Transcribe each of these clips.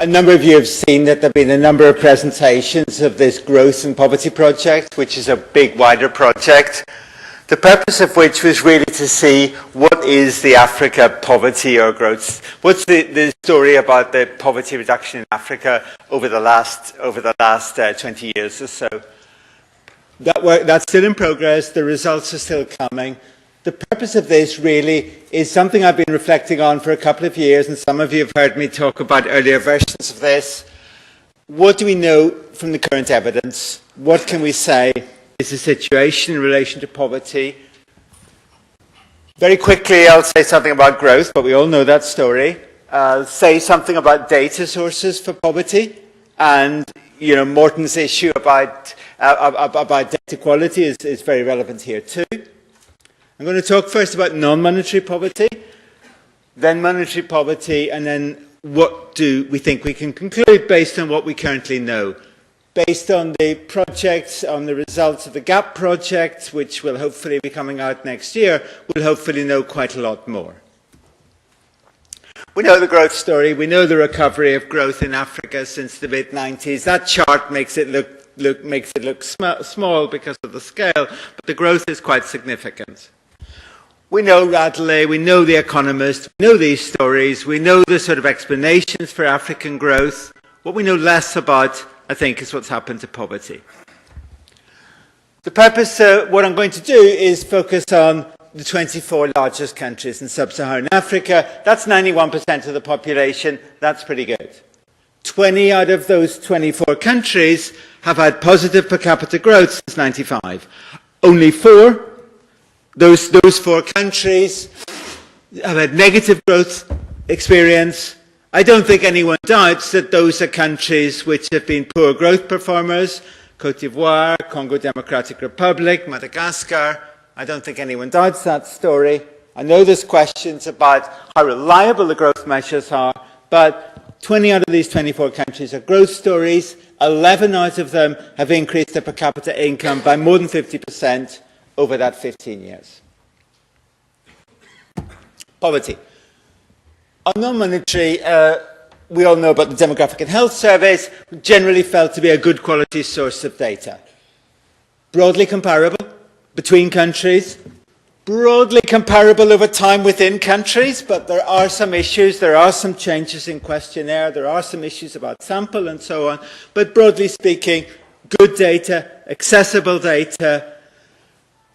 A number of you have seen that there have been a number of presentations of this Growth and Poverty project, which is a big, wider project, the purpose of which was really to see what is the Africa poverty or growth. What's the story about the poverty reduction in Africa over the last 20 years or so. That's still in progress. The results are still coming. The purpose of this really is something I've been reflecting on for a couple of years, and some of you have heard me talk about earlier versions of this. What do we know from the current evidence? What can we say is the situation in relation to poverty? Very quickly, I'll say something about growth, but we all know that story. I'll say something about data sources for poverty, and Morton's issue about data quality is very relevant here too. I'm going to talk first about non-monetary poverty, then monetary poverty, and then what do we think we can conclude based on what we currently know. Based on the projects, on the results of the GAP project, which will hopefully be coming out next year, we'll hopefully know quite a lot more. We know the growth story. We know the recovery of growth in Africa since the mid-90s. That chart makes it look small because of the scale, but the growth is quite significant. We know Radley, we know The Economist, we know these stories, we know the sort of explanations for African growth. What we know less about, I think, is what's happened to poverty. The purpose, what I'm going to do is focus on the 24 largest countries in sub-Saharan Africa. That's 91% of the population. That's pretty good. 20 out of those 24 countries have had positive per capita growth since 95. Only 4. Those 4 countries have had negative growth experience. I don't think anyone doubts that those are countries which have been poor growth performers. Côte d'Ivoire, Congo Democratic Republic, Madagascar. I don't think anyone doubts that story. I know there's questions about how reliable the growth measures are, but 20 out of these 24 countries are growth stories. 11 out of them have increased their per capita income by more than 50% over that 15 years. Poverty. On non-monetary, we all know about the Demographic and Health Surveys, generally felt to be a good quality source of data. Broadly comparable between countries, broadly comparable over time within countries, but there are some issues, there are some changes in questionnaire, there are some issues about sample and so on, but broadly speaking, good data, accessible data.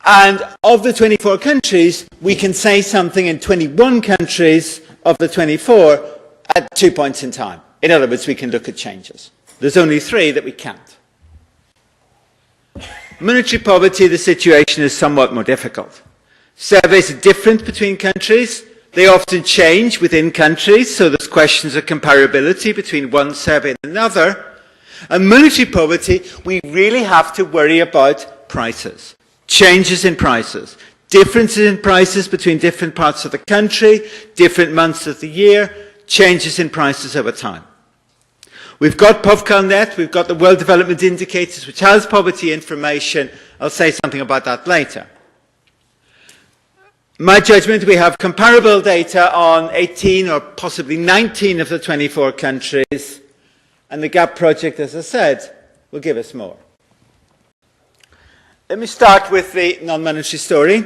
And of the 24 countries, we can say something in 21 countries of the 24 at 2 points in time. In other words, we can look at changes. There's only 3 that we can't. Monetary poverty, the situation is somewhat more difficult. Surveys are different between countries. They often change within countries, so there's questions of comparability between one survey and another. And monetary poverty, we really have to worry about prices. Changes in prices, differences in prices between different parts of the country, different months of the year, changes in prices over time. We've got PovCalNet, we've got the World Development Indicators, which has poverty information. I'll say something about that later. My judgment, we have comparable data on 18 or possibly 19 of the 24 countries, and the GAP project, as I said, will give us more. Let me start with the non-monetary story.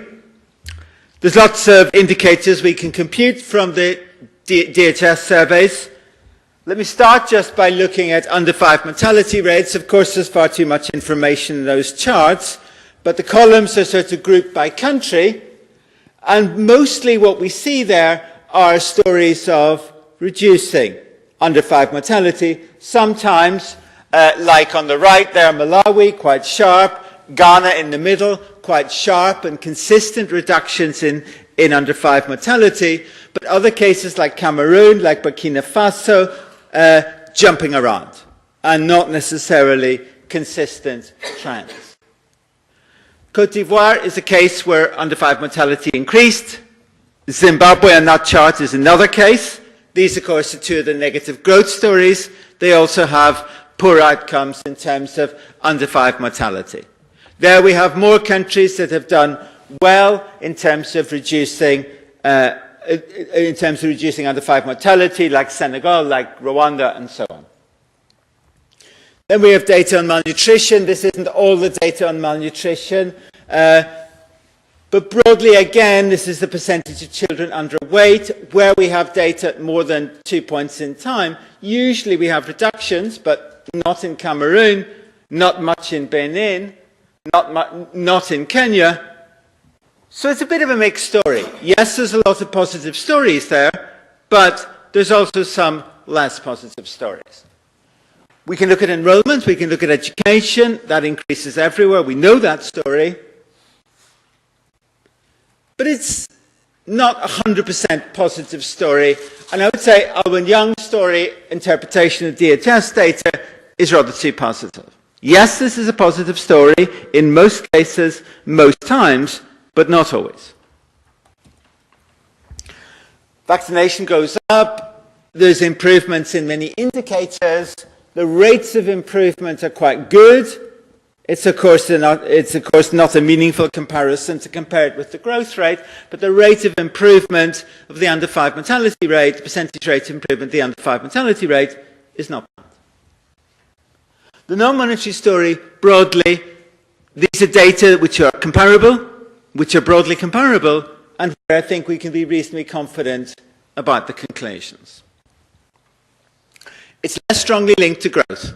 There's lots of indicators we can compute from the DHS surveys. Let me start just by looking at under 5 mortality rates. Of course, there's far too much information in those charts, but the columns are sort of grouped by country, and mostly what we see there are stories of reducing under 5 mortality. Sometimes, like on the right there, Malawi, quite sharp. Ghana in the middle, quite sharp and consistent reductions in under 5 mortality, but other cases like Cameroon, like Burkina Faso, jumping around and not necessarily consistent trends. Côte d'Ivoire is a case where under 5 mortality increased. Zimbabwe on that chart is another case. These, of course, are 2 of the negative growth stories. They also have poor outcomes in terms of under 5 mortality. There we have more countries that have done well in terms of reducing in terms of reducing under-5 mortality, like Senegal, like Rwanda, and so on. Then we have data on malnutrition. This isn't all the data on malnutrition. But broadly, again, this is the percentage of children underweight. Where we have data at more than 2 points in time, usually we have reductions, but not in Cameroon, not much in Benin, not in Kenya. So it's a bit of a mixed story. Yes, there's a lot of positive stories there, but there's also some less positive stories. We can look at enrollment, we can look at education, that increases everywhere, we know that story. But it's not a 100% positive story, and I would say Alwyn Young's story interpretation of DHS data is rather too positive. Yes, this is a positive story in most cases, most times, but not always. Vaccination goes up, there's improvements in many indicators, the rates of improvement are quite good. It's of course not a meaningful comparison to compare it with the growth rate, but the rate of improvement of the under-5 mortality rate, the percentage rate of improvement of the under-5 mortality rate, is not bad. The non-monetary story, broadly, these are data which are comparable, which are broadly comparable, and where I think we can be reasonably confident about the conclusions. It's less strongly linked to growth,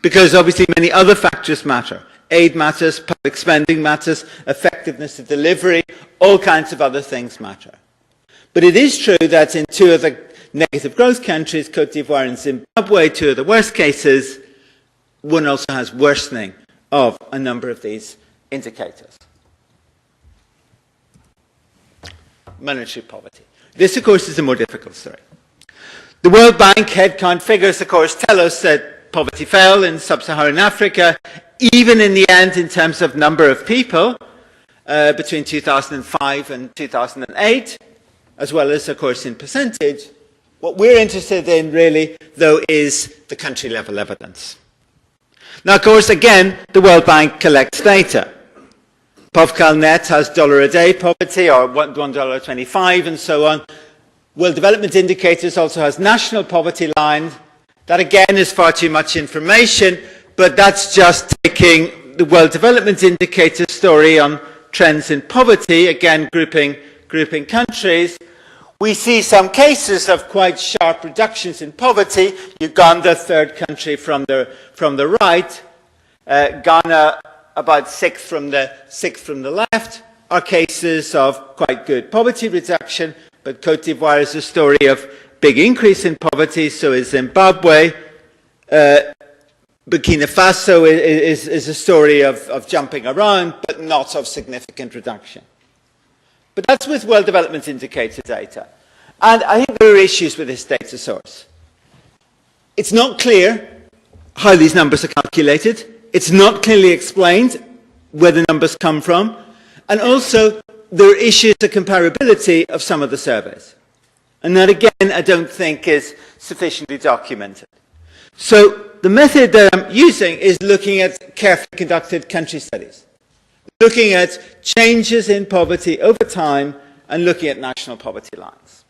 because obviously many other factors matter. Aid matters, public spending matters, effectiveness of delivery, all kinds of other things matter. But it is true that in two of the negative growth countries, Cote d'Ivoire and Zimbabwe, two of the worst cases, one also has worsening of a number of these indicators. Monetary poverty. This, of course, is a more difficult story. The World Bank headcount figures, of course, tell us that poverty fell in sub-Saharan Africa, even in the end in terms of number of people, between 2005 and 2008, as well as, of course, in percentage. What we're interested in, really, though, is the country-level evidence. Now, of course, again, the World Bank collects data. PovCalNet has $1 a day poverty, or $1.25, and so on. World Development Indicators also has national poverty line. That, again, is far too much information, but that's just taking the World Development Indicator story on trends in poverty, again, grouping countries. We see some cases of quite sharp reductions in poverty. Uganda, third country from the right. Ghana, about sixth from the left, are cases of quite good poverty reduction. But Cote d'Ivoire is a story of big increase in poverty, so is Zimbabwe. Burkina Faso is a story of jumping around, but not of significant reduction. But that's with World Development Indicator data. And I think there are issues with this data source. It's not clear how these numbers are calculated. It's not clearly explained where the numbers come from. And also, there are issues of comparability of some of the surveys. And that, again, I don't think is sufficiently documented. So the method that I'm using is looking at carefully conducted country studies, looking at changes in poverty over time, and looking at national poverty lines.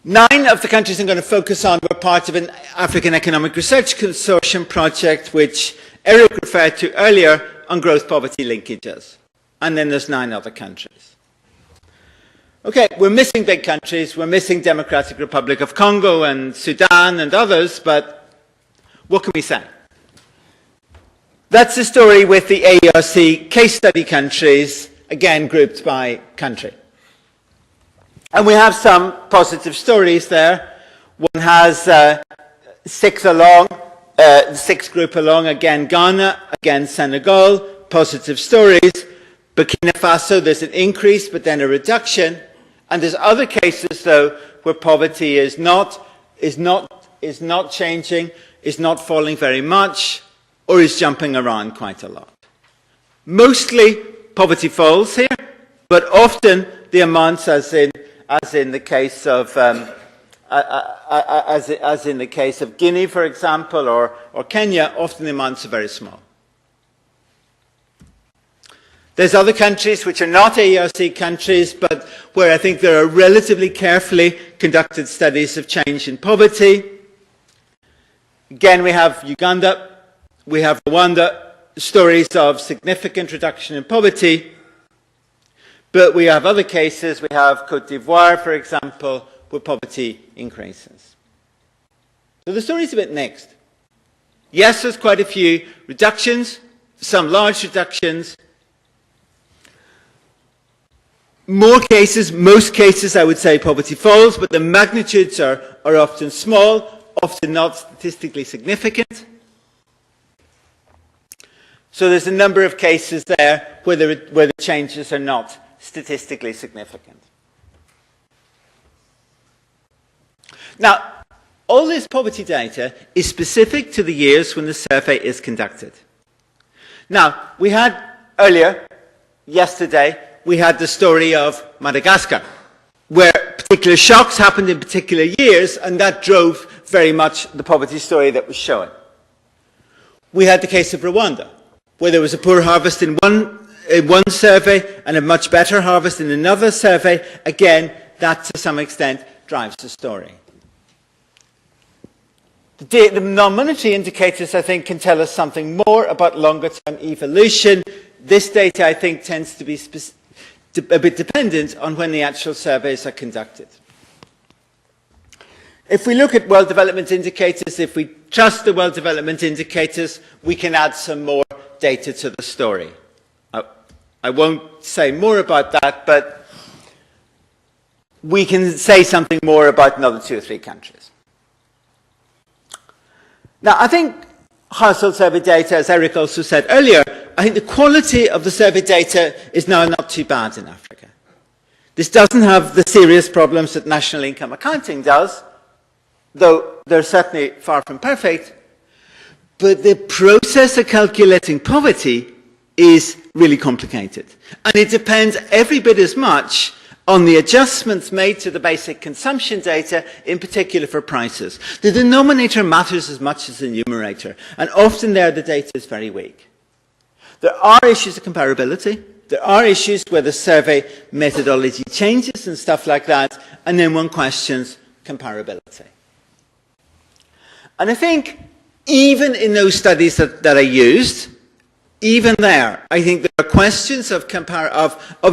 9 of the countries I'm going to focus on were part of an African Economic Research Consortium project, which Eric referred to earlier, on growth poverty linkages. And then there's 9 other countries. Okay, we're missing big countries. We're missing Democratic Republic of Congo and Sudan and others, but what can we say? That's the story with the AERC case study countries, again grouped by country. And we have some positive stories there. One has 6 along, the 6th group along, again Ghana, again Senegal, positive stories. Burkina Faso, there's an increase, but then a reduction. And there's other cases, though, where poverty is not changing, is not falling very much, or is jumping around quite a lot. Mostly, poverty falls here, but often the amounts, as in the case of Guinea, for example, or Kenya, often the amounts are very small. There's other countries which are not AERC countries, but where I think there are relatively carefully conducted studies of change in poverty. Again, we have Uganda, we have Rwanda, stories of significant reduction in poverty. But we have other cases, we have Côte d'Ivoire, for example, where poverty increases. So the story is a bit mixed. Yes, there's quite a few reductions, some large reductions. Most cases, I would say poverty falls, but the magnitudes are often small, often not statistically significant. So there's a number of cases there where the changes are not statistically significant. Now, all this poverty data is specific to the years when the survey is conducted. Now, we had earlier, yesterday, we had the story of Madagascar, where particular shocks happened in particular years, and that drove very much the poverty story that was shown. We had the case of Rwanda, where there was a poor harvest in one survey and a much better harvest in another survey. Again, that to some extent drives the story. The non-monetary indicators, I think, can tell us something more about longer-term evolution. This data, I think, tends to be a bit dependent on when the actual surveys are conducted. If we look at world development indicators, if we trust the world development indicators, we can add some more data to the story. I won't say more about that, but we can say something more about another 2 or 3 countries. Now, I think household survey data, as Eric also said earlier, I think the quality of the survey data is now not too bad in Africa. This doesn't have the serious problems that national income accounting does, though they're certainly far from perfect. But the process of calculating poverty is really complicated. And it depends every bit as much on the adjustments made to the basic consumption data, in particular for prices. The denominator matters as much as the numerator, and often there the data is very weak. There are issues of comparability. There are issues where the survey methodology changes and stuff like that, and then one questions comparability. And I think even in those studies that I used, even there, I think there are questions of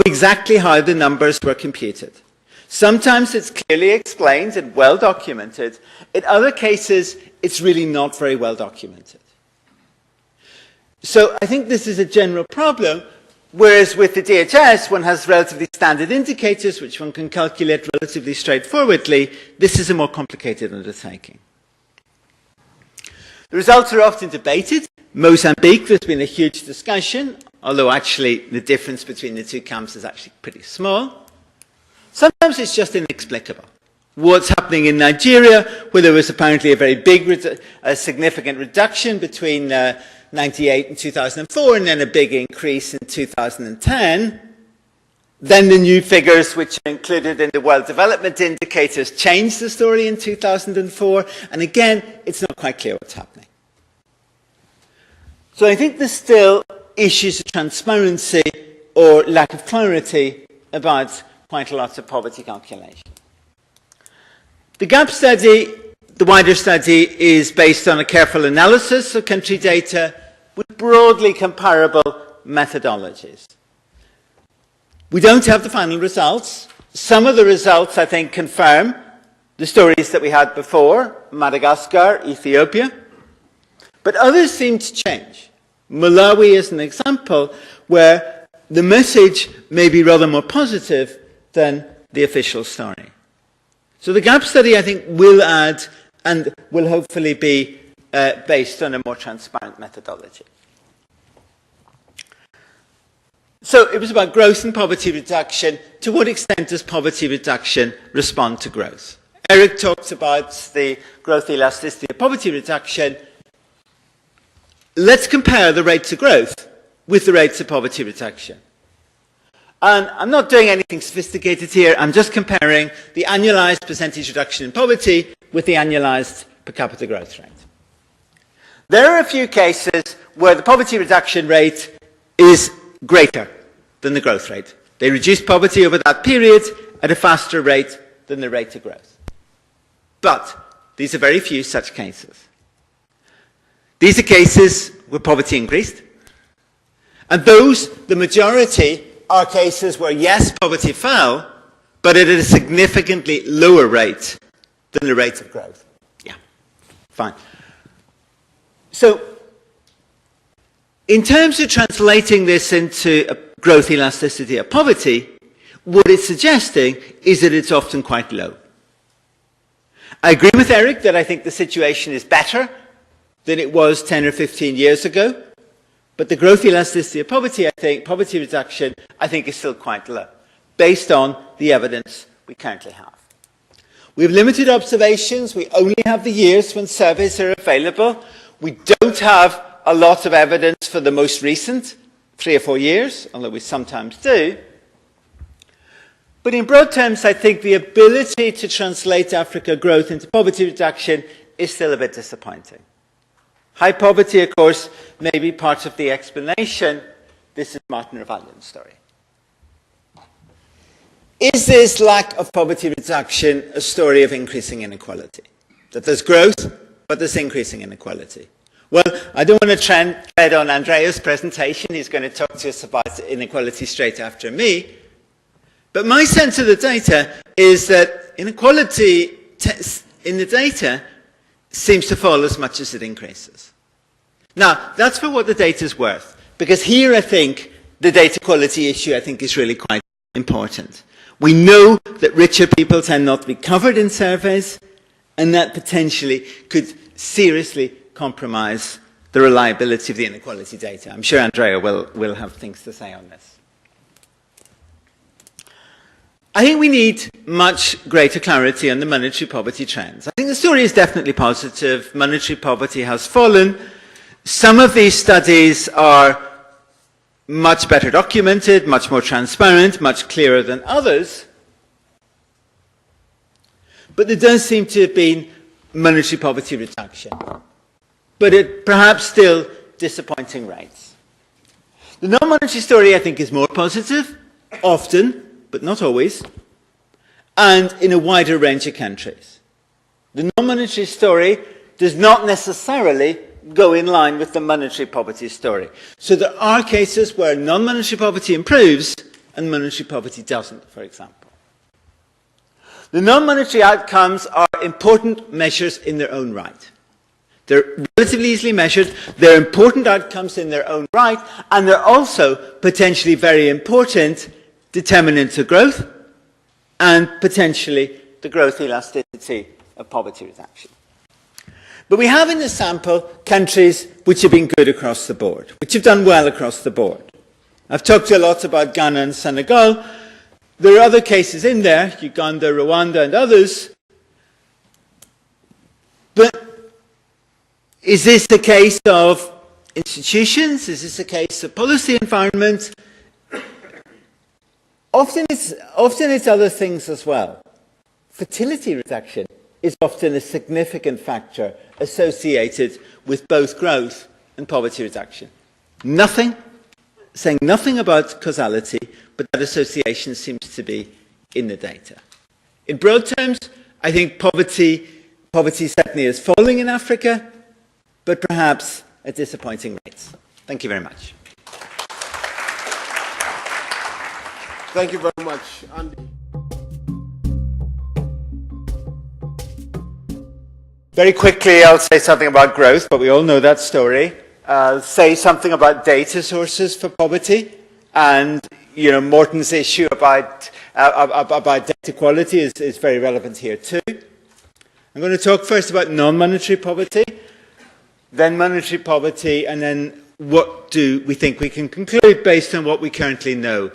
exactly how the numbers were computed. Sometimes it's clearly explained and well documented. In other cases, it's really not very well documented. So I think this is a general problem, whereas with the DHS, one has relatively standard indicators, which one can calculate relatively straightforwardly. This is a more complicated undertaking. The results are often debated. Mozambique, there's been a huge discussion, although actually the difference between the two camps is actually pretty small. Sometimes it's just inexplicable. What's happening in Nigeria, where there was apparently a very big, significant reduction between 1998 and 2004, and then a big increase in 2010. Then the new figures, which are included in the World Development Indicators, changed the story in 2004. And again, it's not quite clear what's happening. So I think there's still issues of transparency or lack of clarity about quite a lot of poverty calculation. The GAP study, the wider study, is based on a careful analysis of country data with broadly comparable methodologies. We don't have the final results. Some of the results, I think, confirm the stories that we had before, Madagascar, Ethiopia. But others seem to change. Malawi is an example where the message may be rather more positive than the official story. So the GAP study, I think, will add and will hopefully be based on a more transparent methodology. So it was about growth and poverty reduction. To what extent does poverty reduction respond to growth? Eric talked about the growth elasticity of poverty reduction. Let's compare the rates of growth with the rates of poverty reduction. And I'm not doing anything sophisticated here. I'm just comparing the annualized percentage reduction in poverty with the annualized per capita growth rate. There are a few cases where the poverty reduction rate is greater than the growth rate. They reduced poverty over that period at a faster rate than the rate of growth. But these are very few such cases. These are cases where poverty increased. And those, the majority, are cases where, yes, poverty fell, but at a significantly lower rate than the rate of growth. Yeah, fine. So, in terms of translating this into a growth elasticity of poverty, what it's suggesting is that it's often quite low. I agree with Eric that I think the situation is better than it was 10 or 15 years ago, but the growth elasticity of poverty, I think, poverty reduction, I think is still quite low, based on the evidence we currently have. We have limited observations. We only have the years when surveys are available. We don't have a lot of evidence for the most recent 3 or 4 years, although we sometimes do. But in broad terms, I think the ability to translate Africa growth into poverty reduction is still a bit disappointing. High poverty, of course, may be part of the explanation. This is Martin Revallian's story. Is this lack of poverty reduction a story of increasing inequality? That there's growth, but there's increasing inequality? Well, I don't want to tread on Andrea's presentation. He's going to talk to us about inequality straight after me. But my sense of the data is that inequality in the data seems to fall as much as it increases. Now, that's for what the data is worth. Because here, I think, the data quality issue, I think, is really quite important. We know that richer people tend not to be covered in surveys, and that potentially could seriously compromise the reliability of the inequality data. I'm sure Andrea will have things to say on this. I think we need much greater clarity on the monetary poverty trends. I think the story is definitely positive. Monetary poverty has fallen. Some of these studies are much better documented, much more transparent, much clearer than others. But there does seem to have been monetary poverty reduction, but at perhaps still disappointing rates. The non-monetary story, I think, is more positive, often, but not always, and in a wider range of countries. The non-monetary story does not necessarily go in line with the monetary poverty story. So there are cases where non-monetary poverty improves and monetary poverty doesn't, for example. The non-monetary outcomes are important measures in their own right. They're relatively easily measured, they're important outcomes in their own right, and they're also potentially very important determinants of growth and potentially the growth elasticity of poverty reduction. But we have in the sample countries which have been good across the board, which have done well across the board. I've talked a lot about Ghana and Senegal. There are other cases in there, Uganda, Rwanda, and others. But is this a case of institutions? Is this a case of policy environment? Often it's other things as well. Fertility reduction is often a significant factor associated with both growth and poverty reduction. Saying nothing about causality, but that association seems to be in the data. In broad terms, I think poverty certainly is falling in Africa, but perhaps at disappointing rates. Thank you very much. Thank you very much, Andy. Very quickly, I'll say something about growth, but we all know that story. I'll say something about data sources for poverty, and Morton's issue about data quality is very relevant here too. I'm going to talk first about non-monetary poverty, then monetary poverty, and then what do we think we can conclude based on what we currently know.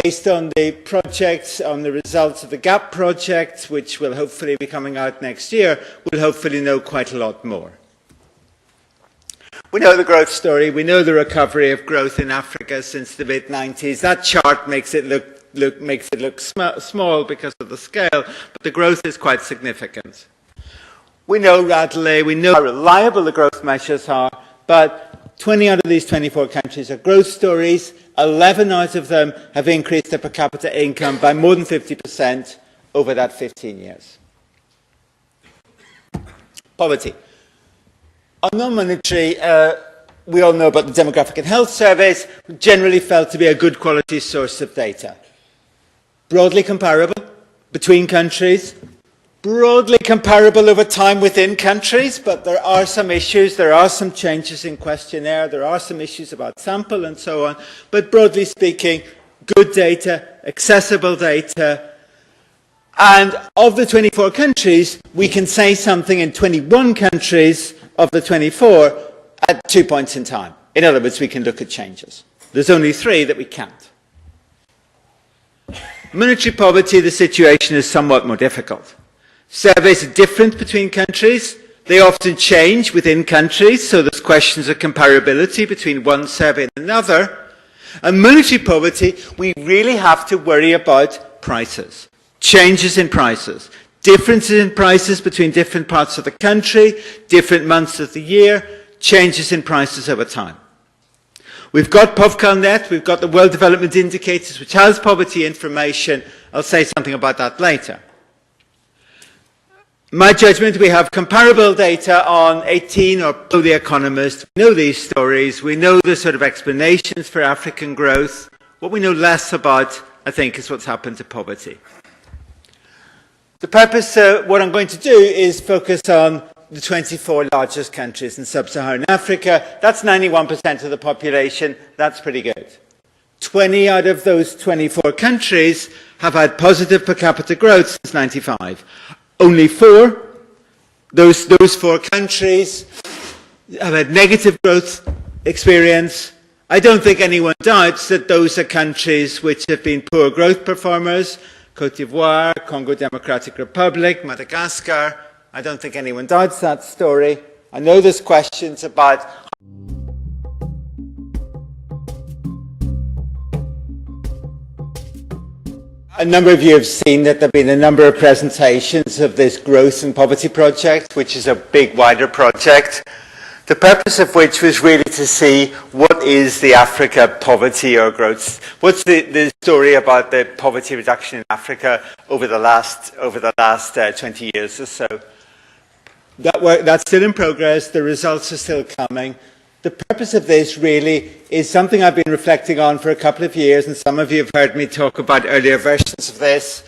Based on the projects, on the results of the GAP project, which will hopefully be coming out next year, we'll hopefully know quite a lot more. We know the growth story. We know the recovery of growth in Africa since the mid-90s. That chart makes it look small because of the scale, but the growth is quite significant. We know readily, we know how reliable the growth measures are, but 20 out of these 24 countries are growth stories. 11 out of them have increased their per capita income by more than 50% over that 15 years. Poverty. On non-monetary, we all know about the Demographic and Health Surveys, generally felt to be a good quality source of data. Broadly comparable between countries, broadly comparable over time within countries, but there are some issues, there are some changes in questionnaire, there are some issues about sample and so on, but broadly speaking, good data, accessible data. And of the 24 countries, we can say something in 21 countries of the 24 at 2 points in time. In other words, we can look at changes. There's only 3 that we can't. Monetary poverty, the situation is somewhat more difficult. Surveys are different between countries. They often change within countries, so there's questions of comparability between one survey and another. And monetary poverty, we really have to worry about prices, changes in prices, differences in prices between different parts of the country, different months of the year, changes in prices over time. We've got PovCalNet, we've got the World Development Indicators, which has poverty information. I'll say something about that later. My judgment, we have comparable data on 18 or below The Economist. We know these stories. We know the sort of explanations for African growth. What we know less about, I think, is what's happened to poverty. The purpose, what I'm going to do is focus on the 24 largest countries in sub-Saharan Africa. That's 91% of the population. That's pretty good. 20 out of those 24 countries have had positive per capita growth since 95. Only 4, those 4 countries have had negative growth experience. I don't think anyone doubts that those are countries which have been poor growth performers. Côte d'Ivoire, Congo Democratic Republic, Madagascar. I don't think anyone doubts that story. I know there's questions about a number of you have seen that there have been a number of presentations of this growth and poverty project, which is a big, wider project. The purpose of which was really to see what is the Africa poverty or growth. What's the story about the poverty reduction in Africa over the last 20 years or so. That's still in progress. The results are still coming. The purpose of this really is something I've been reflecting on for a couple of years, and some of you have heard me talk about earlier versions of this.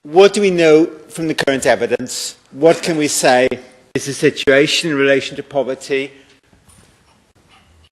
What do we know from the current evidence? What can we say is the situation in relation to poverty?